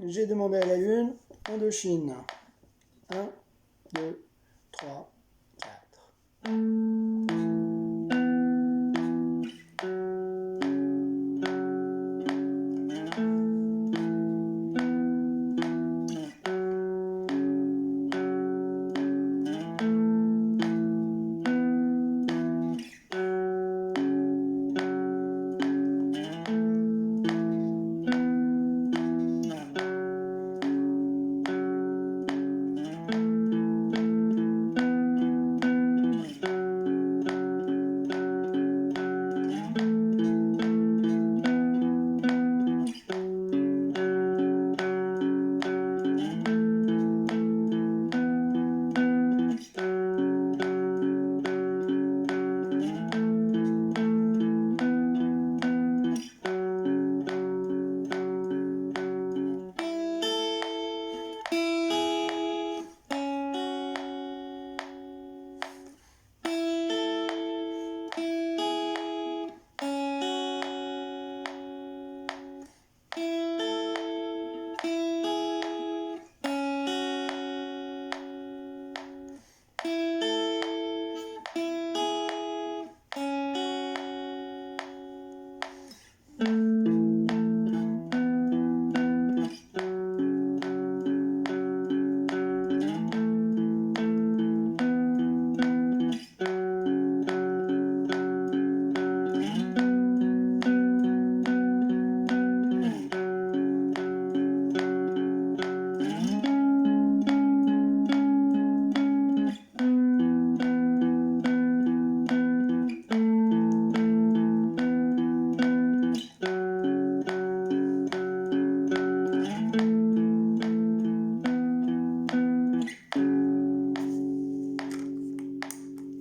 J'ai demandé à la Lune Indochine. 1, 2, 3, 4.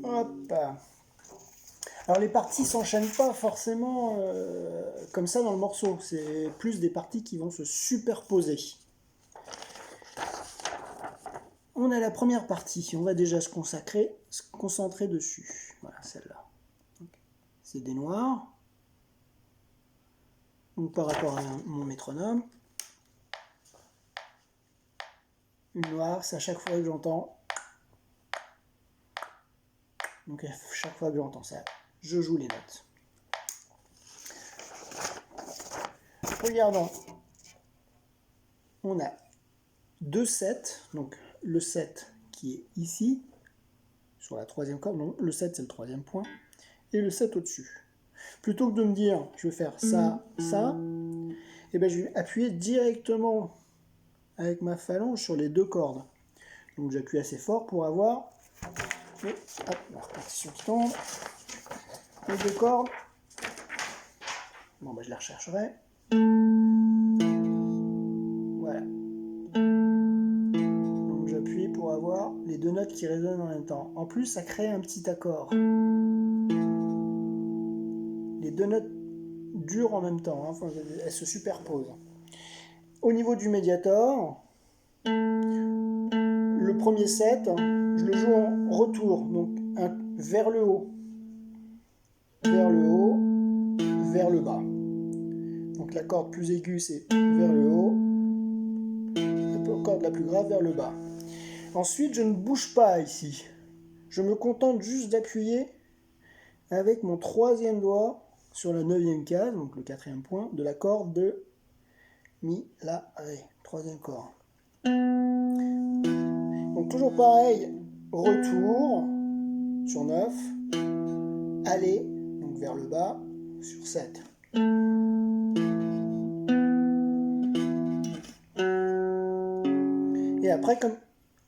Hop. Alors les parties s'enchaînent pas forcément comme ça dans le morceau, c'est plus des parties qui vont se superposer. On a la première partie, on va déjà se concentrer dessus. Voilà, celle-là. C'est des noirs. Donc par rapport à mon métronome. Une noire, c'est à chaque fois que j'entends. Donc à chaque fois que j'entends ça, je joue les notes. Regardons. On a 2 sets, donc le set qui est ici, sur la troisième corde, non, le set c'est le troisième point, et le set au-dessus. Plutôt que de me dire, je vais faire ça, ça, et ben je vais appuyer directement avec ma phalange sur les 2 cordes. Donc j'appuie assez fort pour avoir la répartition qui tombe, les 2 cordes. Bon ben je la rechercherai. Voilà. Donc j'appuie pour avoir les 2 notes qui résonnent en même temps. En plus ça crée un petit accord. Les 2 notes durent en même temps, hein. Enfin, elles se superposent. Au niveau du médiator, le premier set, je le joue en retour, donc vers le haut, vers le haut, vers le bas. Donc la corde plus aiguë c'est vers le haut, la corde la plus grave vers le bas. Ensuite je ne bouge pas ici, je me contente juste d'appuyer avec mon troisième doigt sur la 9e case, donc le 4e point, de la corde de Mi, La, Ré, 3e corde. Donc toujours pareil, retour sur 9, aller, donc vers le bas, sur 7. Et après, comme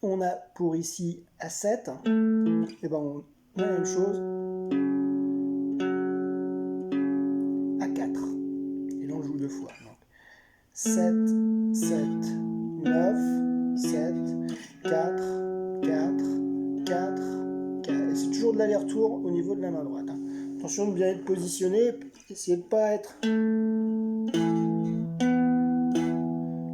on a pour ici à 7, et ben on a la même chose à 4. Et là on joue 2 fois. Donc 7, 7, 9, 7, 4, 4, 4, 4. Et c'est toujours de l'aller-retour au niveau de la main droite. Attention de bien être positionné, essayez de ne pas être...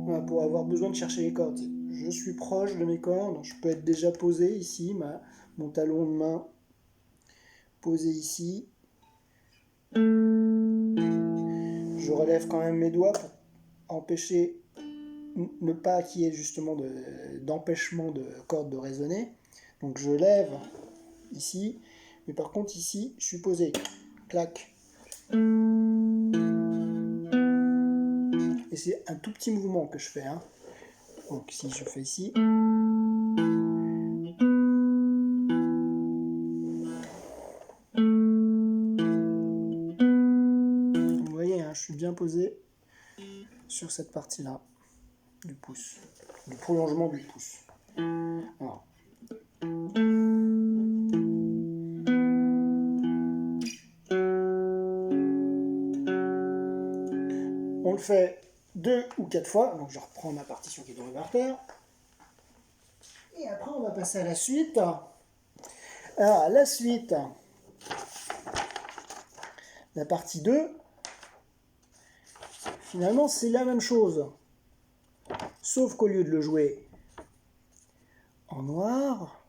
Voilà, pour avoir besoin de chercher les cordes. Je suis proche de mes cordes, donc je peux être déjà posé ici, mon talon de main posé ici. Je relève quand même mes doigts pour empêcher ne pas qu'il y ait justement d'empêchement de corde de résonner. Donc je lève ici, mais par contre ici, je suis posé. Clac. Et c'est un tout petit mouvement que je fais. Hein. Donc si je fais ici. Vous voyez, hein, je suis bien posé sur cette partie-là du pouce, du prolongement du pouce. Alors. On le fait 2 ou 4 fois, donc je reprends ma partition qui est dans le parterre. Et après on va passer à la suite. Alors la suite, la partie 2, finalement c'est la même chose. Sauf qu'au lieu de le jouer en noir,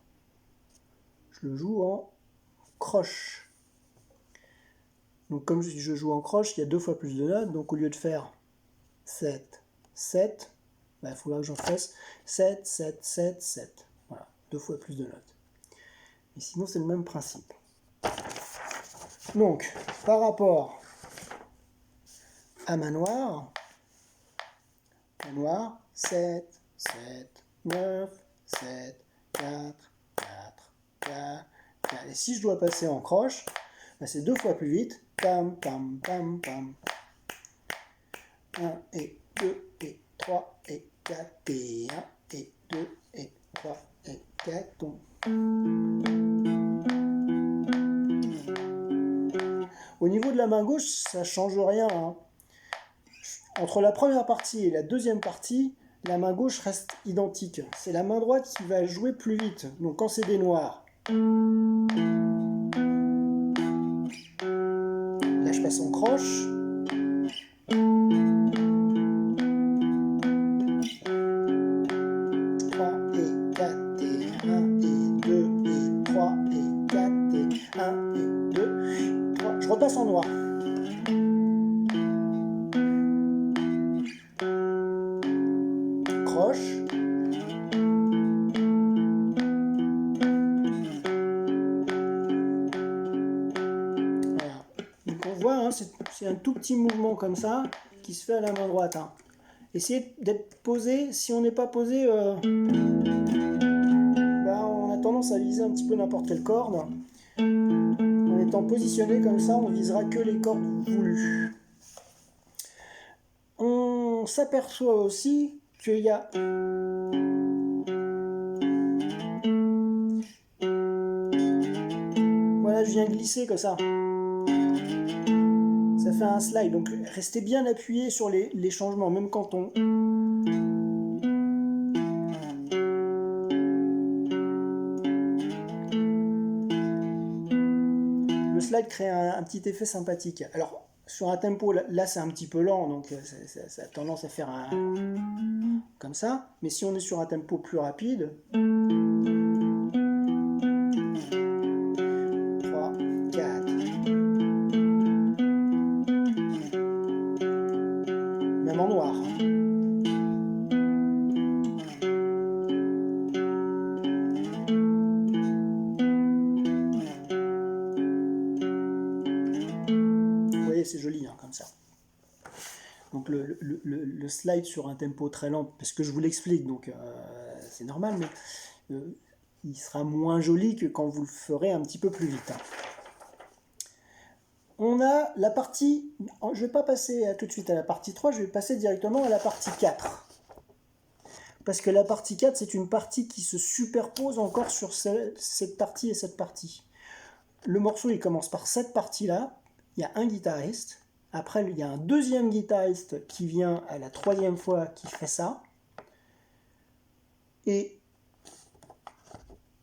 je le joue en croche. Donc comme je joue en croche, il y a 2 fois plus de notes, donc au lieu de faire 7, 7, il faudra que j'en fasse 7, 7, 7, 7. Voilà, 2 fois plus de notes. Et sinon c'est le même principe. Donc, par rapport à ma noire, 7, 7, 9, 7, 4, 4, 4, 4. Et si je dois passer en croche, c'est 2 fois plus vite. Pam, pam, pam, pam. 1 et 2 et 3 et 4 et 1 et 2 et 3 et 4. Donc. Au niveau de la main gauche, ça ne change rien. Hein. Entre la première partie et la deuxième partie, la main gauche reste identique. C'est la main droite qui va jouer plus vite. Donc quand c'est des noirs, là je passe en croche. Je repasse en noir. Croche. Voilà. Donc on voit, hein, c'est un tout petit mouvement comme ça qui se fait à la main droite. Hein. Essayez d'être posé. Si on n'est pas posé, on a tendance à viser un petit peu n'importe quelle corde. En étant positionné comme ça, on visera que les cordes voulues. On s'aperçoit aussi qu'il y a voilà, je viens glisser comme ça. Ça fait un slide, donc restez bien appuyé sur les changements, même quand on... Le slide crée un petit effet sympathique. Alors, sur un tempo, là c'est un petit peu lent, donc ça a tendance à faire un... comme ça. Mais si on est sur un tempo plus rapide... 3, 4... Même en noir. Vous voyez, c'est joli hein, comme ça. Donc le slide sur un tempo très lent, parce que je vous l'explique, donc c'est normal, mais il sera moins joli que quand vous le ferez un petit peu plus vite. Hein. On a la partie, je ne vais pas passer tout de suite à la partie 3, je vais passer directement à la partie 4. Parce que la partie 4, c'est une partie qui se superpose encore sur cette partie et cette partie. Le morceau, il commence par cette partie-là, il y a un guitariste, après il y a un deuxième guitariste qui vient à la 3e fois qui fait ça, et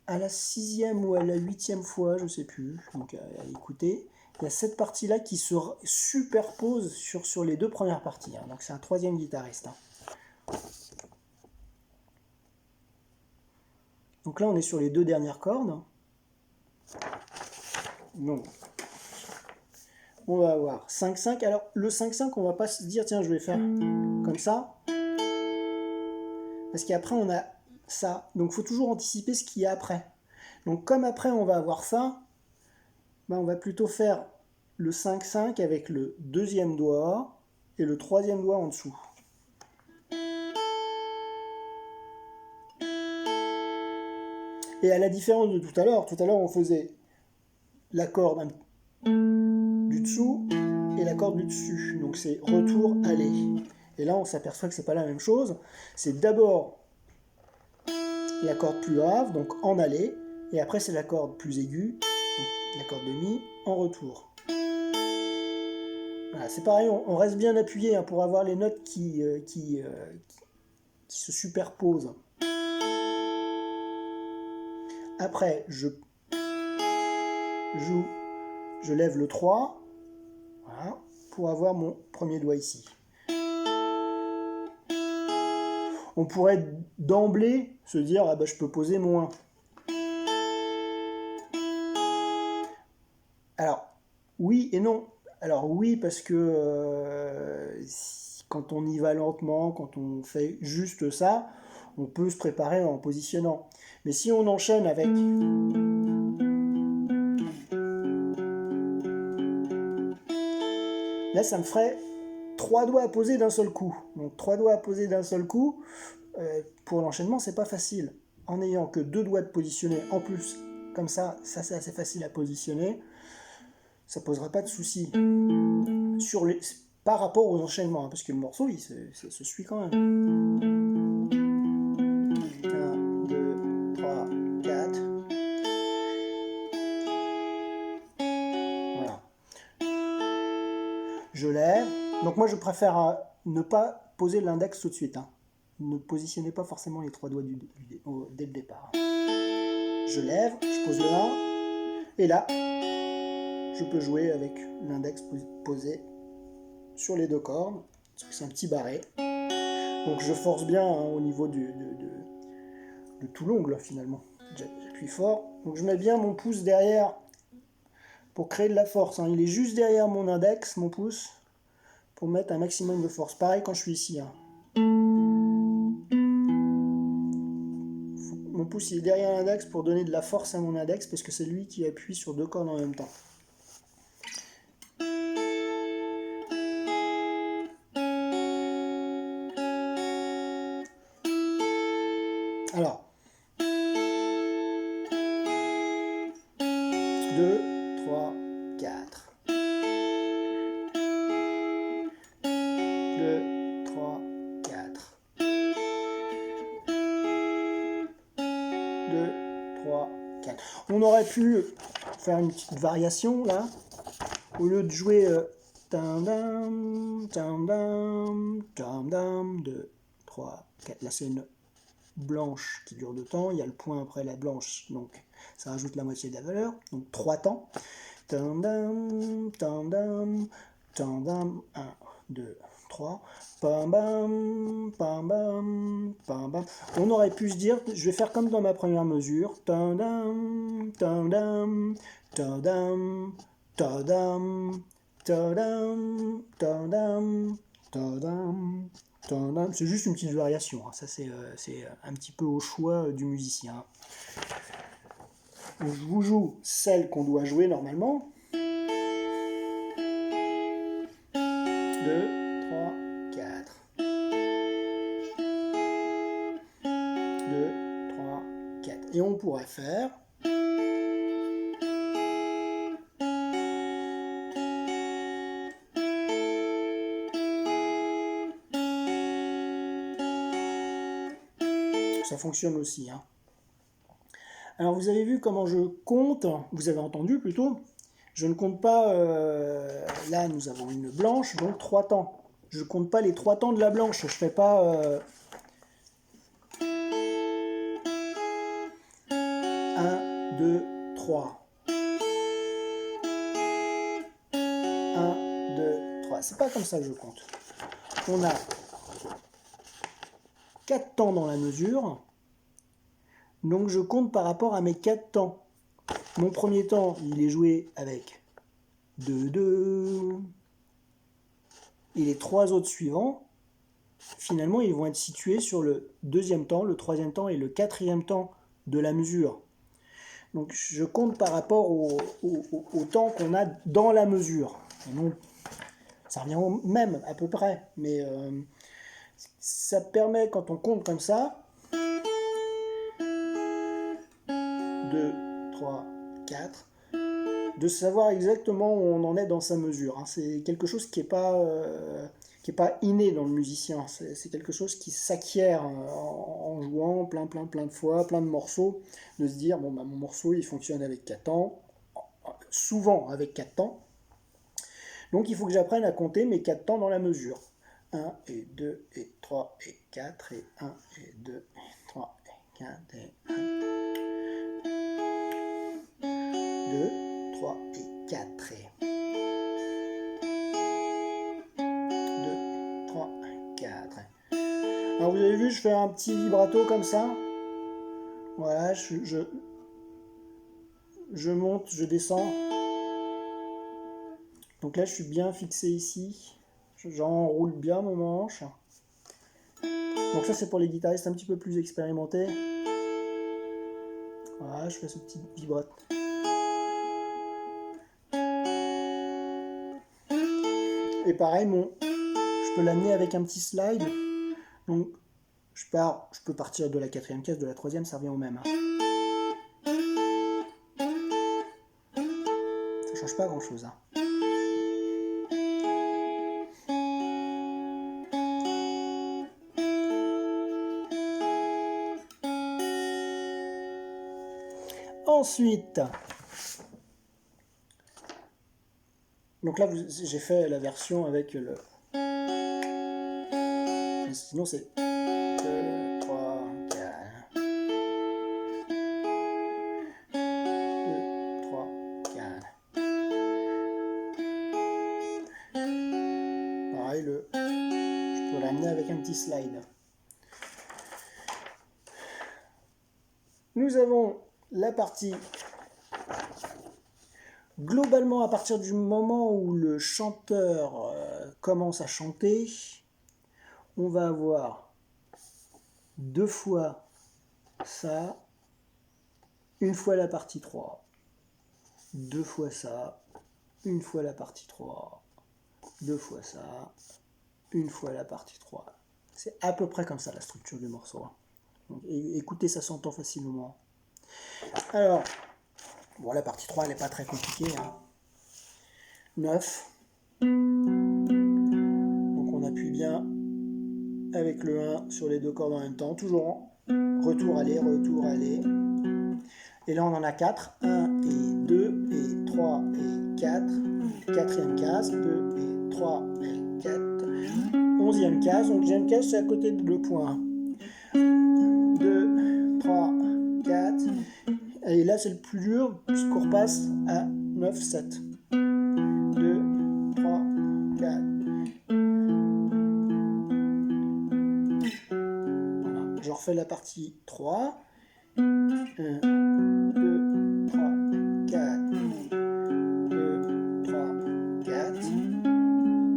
à la 6e ou à la 8e fois, je ne sais plus, donc à écouter, il y a cette partie-là qui se superpose sur les 2 premières parties. Hein. Donc c'est un 3e guitariste. Hein. Donc là, on est sur les 2 dernières cordes. Donc, on va avoir 5-5. Alors, le 5-5, on va pas se dire, tiens, je vais faire comme ça. Parce qu'après, on a ça. Donc, il faut toujours anticiper ce qu'il y a après. Donc, comme après, on va avoir ça, ben, on va plutôt faire le 5-5 avec le deuxième doigt et le troisième doigt en dessous. Et à la différence de tout à l'heure on faisait la corde du dessous et la corde du dessus. Donc c'est retour, aller. Et là, on s'aperçoit que c'est pas la même chose. C'est d'abord la corde plus grave, donc en aller, et après c'est la corde plus aiguë, donc la corde de mi, en retour. Voilà, c'est pareil, on reste bien appuyé hein, pour avoir les notes qui se superposent. Après, je joue, je lève le 3, voilà, pour avoir mon premier doigt ici. On pourrait d'emblée se dire, ah ben, je peux poser mon 1. Alors, oui et non. Alors oui, parce que quand on y va lentement, quand on fait juste ça, on peut se préparer en positionnant. Mais si on enchaîne avec... Là, ça me ferait 3 doigts à poser d'un seul coup. Donc 3 doigts à poser d'un seul coup, pour l'enchaînement, c'est pas facile. En n'ayant que 2 doigts de positionner en plus, comme ça c'est assez facile à positionner. Ça posera pas de soucis par rapport aux enchaînements, hein, parce que le morceau, il se suit quand même. 1, 2, 3, 4. Voilà. Je lève. Donc moi, je préfère ne pas poser l'index tout de suite. Hein. Ne positionnez pas forcément les 3 doigts dès le départ. Je lève, je pose le 1, et là, je peux jouer avec l'index posé sur les 2 cordes, parce que c'est un petit barré. Donc je force bien hein, au niveau de tout l'ongle finalement. J'appuie fort. Donc je mets bien mon pouce derrière pour créer de la force. Hein. Il est juste derrière mon index, mon pouce, pour mettre un maximum de force. Pareil quand je suis ici. Hein. Mon pouce il est derrière l'index pour donner de la force à mon index, parce que c'est lui qui appuie sur 2 cordes en même temps. Alors, 2, 3, 4. 2, 3, 4. 2, 3, 4. On aurait pu faire une petite variation là. Au lieu de jouer 2, 3, 4. Là c'est une blanche qui dure 2 temps, il y a le point après la blanche, donc ça rajoute la moitié de la valeur, donc 3 temps. 1, 2, 3. Pam bam, pam bam, pam bam. On aurait pu se dire, je vais faire comme dans ma première mesure. Tadam, tadam, tadam, tadam, tadam, tadam, tadam. C'est juste une petite variation, hein. Ça c'est un petit peu au choix du musicien. Donc, je vous joue celle qu'on doit jouer normalement. 2, 3, 4. 2, 3, 4. Et on pourrait faire... Ça fonctionne aussi. Hein. Alors vous avez vu comment je compte, vous avez entendu plutôt, je ne compte pas, là nous avons une blanche, donc 3 temps. Je ne compte pas les 3 temps de la blanche, je ne fais pas 1, 2, 3. 1, 2, 3. C'est pas comme ça que je compte. On a 4 temps dans la mesure. Donc je compte par rapport à mes 4 temps. Mon premier temps, il est joué avec 2, 2. Et les 3 autres suivants, finalement, ils vont être situés sur le deuxième temps, le troisième temps et le quatrième temps de la mesure. Donc je compte par rapport au temps qu'on a dans la mesure. Et non, ça revient au même à peu près, mais ça permet, quand on compte comme ça, 2, 3, 4, de savoir exactement où on en est dans sa mesure. Hein. C'est quelque chose qui n'est pas inné dans le musicien. C'est quelque chose qui s'acquiert en jouant plein de fois, plein de morceaux, de se dire, bon, bah, mon morceau, il fonctionne avec 4 temps, souvent avec 4 temps. Donc il faut que j'apprenne à compter mes 4 temps dans la mesure. 1 et 2 et 3 et 4 et 1 et 2 et 3 et 4 et 1, 2, 3 et 4 et 2, 3 et 4. Alors vous avez vu, je fais un petit vibrato comme ça. Voilà, je monte, je descends. Donc là, je suis bien fixé ici. J'enroule bien mon manche. Donc ça, c'est pour les guitaristes un petit peu plus expérimentés. Voilà, je fais ce petit vibrato. Et pareil, je peux l'amener avec un petit slide. Donc, je peux partir de la quatrième case, de la troisième, ça revient au même. Ça change pas grand-chose. Hein. Ensuite, donc là, j'ai fait la version avec le... Sinon, c'est 2, 3, 4. 2, 3, 4. Pareil, je peux l'amener avec un petit slide. Nous avons la partie... Globalement, à partir du moment où le chanteur commence à chanter, on va avoir 2 fois ça, une fois la partie 3, 2 fois ça, une fois la partie 3, 2 fois ça, une fois la partie 3. C'est à peu près comme ça la structure du morceau. Donc, écoutez, ça s'entend facilement. Alors, bon, la partie 3, elle n'est pas très compliquée. Hein. 9. Donc on appuie bien avec le 1 sur les 2 cordes en même temps. Toujours retour, aller, retour, aller. Et là on en a 4. 1 et 2 et 3 et 4. Quatrième case. 2 et 3 et 4. 11e case. Donc 11e case c'est à côté de 2 points. 2, 3, 4. Et là c'est le plus dur puisqu'on repasse à 9, 7. 2, 3, 4. Voilà. Je refais la partie 3. 1, 2, 3, 4. 2, 3, 4.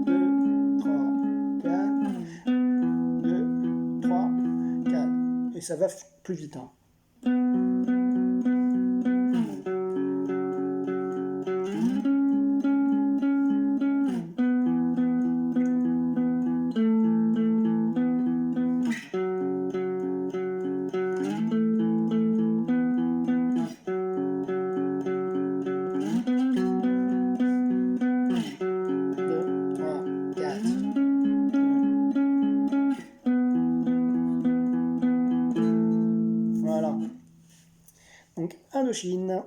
2, 3, 4. 2, 3, 4. Et ça va plus vite. Hein. Voilà. Donc Indochine.